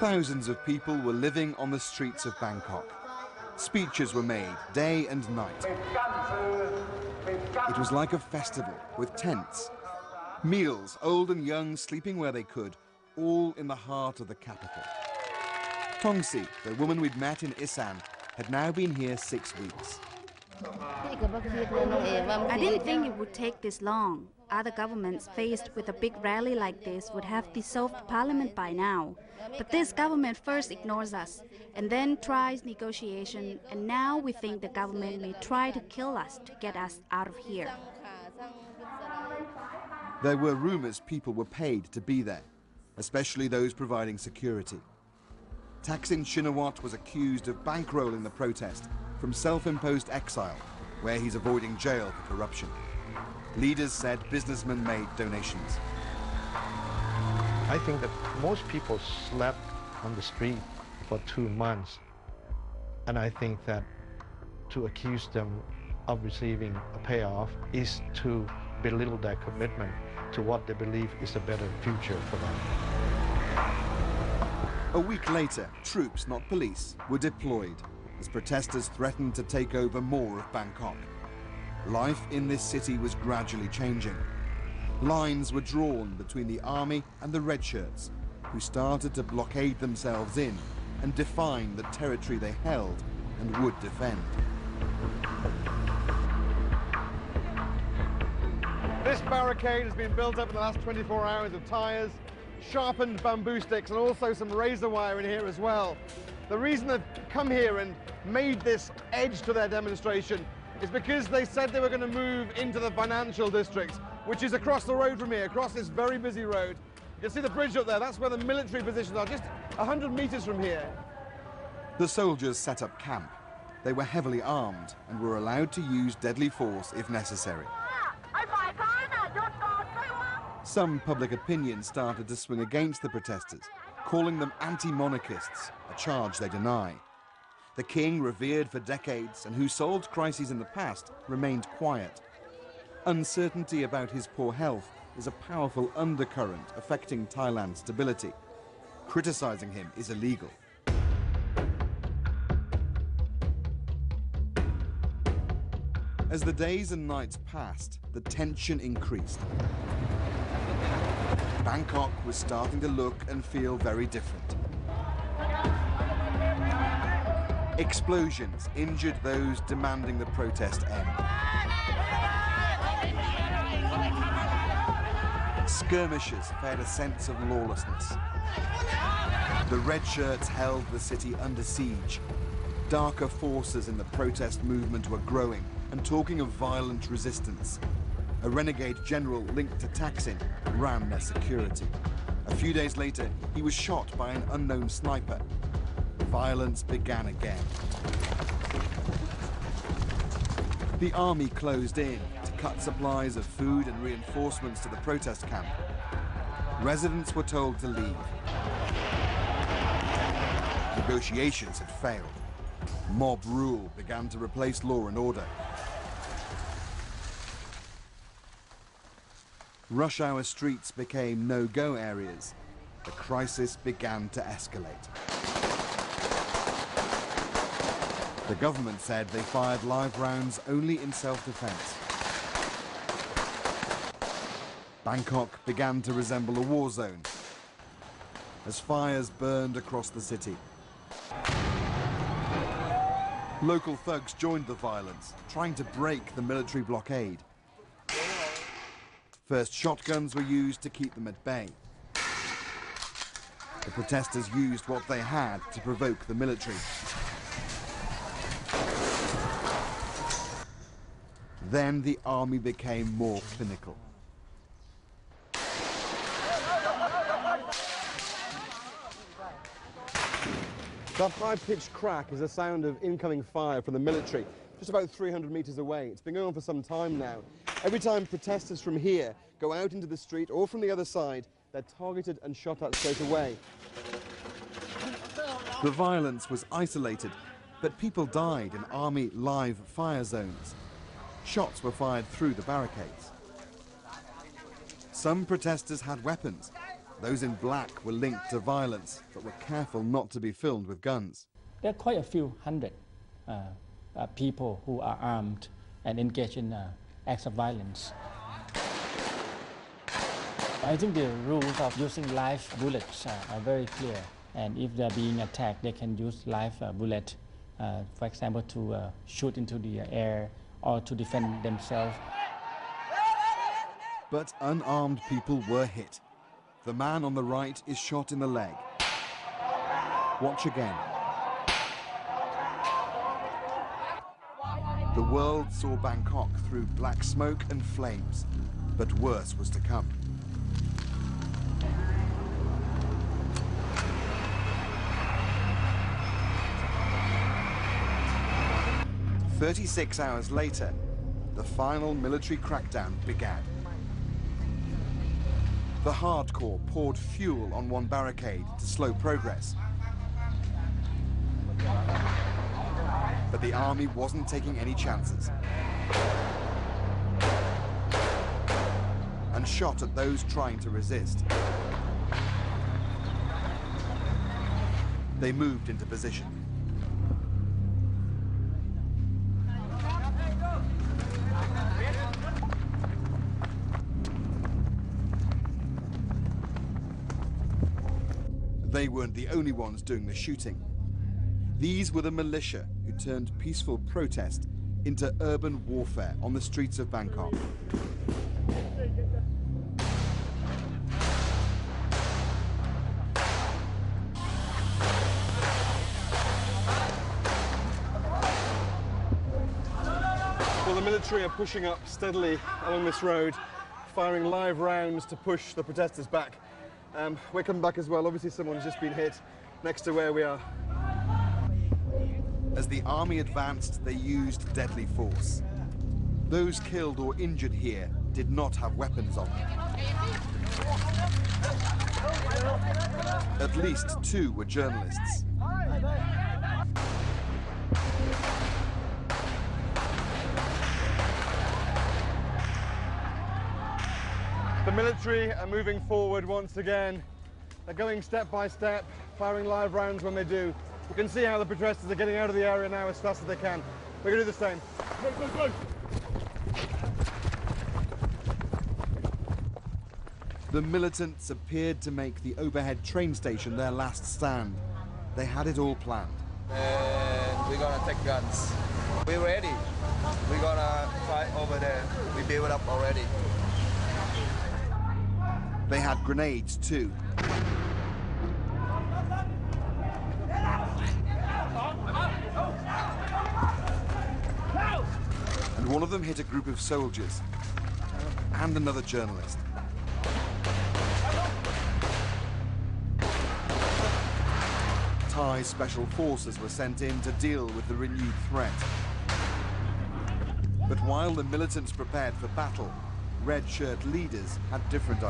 Thousands of people were living on the streets of Bangkok. Speeches were made day and night. It was like a festival with tents. Meals, old and young sleeping where they could, all in the heart of the capital. Tongsi, the woman we'd met in Isan, had now been here 6 weeks. I didn't think it would take this long. Other governments faced with a big rally like this would have dissolved parliament by now. But this government first ignores us and then tries negotiation, and now we think the government may try to kill us to get us out of here. There were rumors people were paid to be there, especially those providing security. Thaksin Shinawatra was accused of bankrolling the protest from self-imposed exile, where he's avoiding jail for corruption. Leaders said businessmen made donations. I think that most people slept on the street for 2 months. And I think that to accuse them of receiving a payoff is to belittle their commitment to what they believe is a better future for them. A week later, troops, not police, were deployed as protesters threatened to take over more of Bangkok. Life in this city was gradually changing. Lines were drawn between the army and the red shirts, who started to blockade themselves in and define the territory they held and would defend. This barricade has been built up in the last 24 hours of tyres, sharpened bamboo sticks, and also some razor wire in here as well. The reason they've come here and made this edge to their demonstration is because they said they were going to move into the financial district, which is across the road from here, across this very busy road. You can see the bridge up there, that's where the military positions are, just 100 meters from here. The soldiers set up camp. They were heavily armed and were allowed to use deadly force if necessary. Some public opinion started to swing against the protesters, calling them anti-monarchists, a charge they deny. The king, revered for decades and who solved crises in the past, remained quiet. Uncertainty about his poor health is a powerful undercurrent affecting Thailand's stability. Criticizing him is illegal. As the days and nights passed, the tension increased. Bangkok was starting to look and feel very different. Explosions injured those demanding the protest end. Skirmishers fed a sense of lawlessness. The red shirts held the city under siege. Darker forces in the protest movement were growing and talking of violent resistance. A renegade general linked to Thaksin ran their security. A few days later, he was shot by an unknown sniper. Violence began again. The army closed in to cut supplies of food and reinforcements to the protest camp. Residents were told to leave. Negotiations had failed. Mob rule began to replace law and order. Rush hour streets became no-go areas. The crisis began to escalate. The government said they fired live rounds only in self-defense. Bangkok began to resemble a war zone as fires burned across the city. Local thugs joined the violence, trying to break the military blockade. First shotguns were used to keep them at bay. The protesters used what they had to provoke the military. Then the army became more clinical. That high-pitched crack is the sound of incoming fire from the military, just about 300 meters away. It's been going on for some time now. Every time protesters from here go out into the street or from the other side, they're targeted and shot at straight away. The violence was isolated, but people died in army live fire zones. Shots were fired through the barricades. Some protesters had weapons. Those in black were linked to violence, but were careful not to be filmed with guns. There are quite a few hundred people who are armed and engaged in acts of violence. I think the rules of using live bullets are very clear, and if they're being attacked, they can use live bullet, for example, to shoot into the air or to defend themselves. But unarmed people were hit. The man on the right is shot in the leg. Watch again. The world saw Bangkok through black smoke and flames, but worse was to come. "36 hours later, the final military crackdown began. The hardcore poured fuel on one barricade to slow progress. But the army wasn't taking any chances and shot at those trying to resist. They moved into position. They weren't the only ones doing the shooting. These were the militia who turned peaceful protest into urban warfare on the streets of Bangkok. Well, the military are pushing up steadily along this road, firing live rounds to push the protesters back. We're coming back as well. Obviously, someone's just been hit next to where we are. As the army advanced, they used deadly force. Those killed or injured here did not have weapons on them. At least 2 were journalists. The military are moving forward once again. They're going step by step, firing live rounds when they do. You can see how the protesters are getting out of the area now as fast as they can. We're going to do the same. Go. The militants appeared to make the overhead train station their last stand. They had it all planned. And we're gonna take guns. We're ready. We're gonna fight over there. We build it up already. They had grenades too. And one of them hit a group of soldiers and another journalist. Thai special forces were sent in to deal with the renewed threat. But while the militants prepared for battle, red shirt leaders had different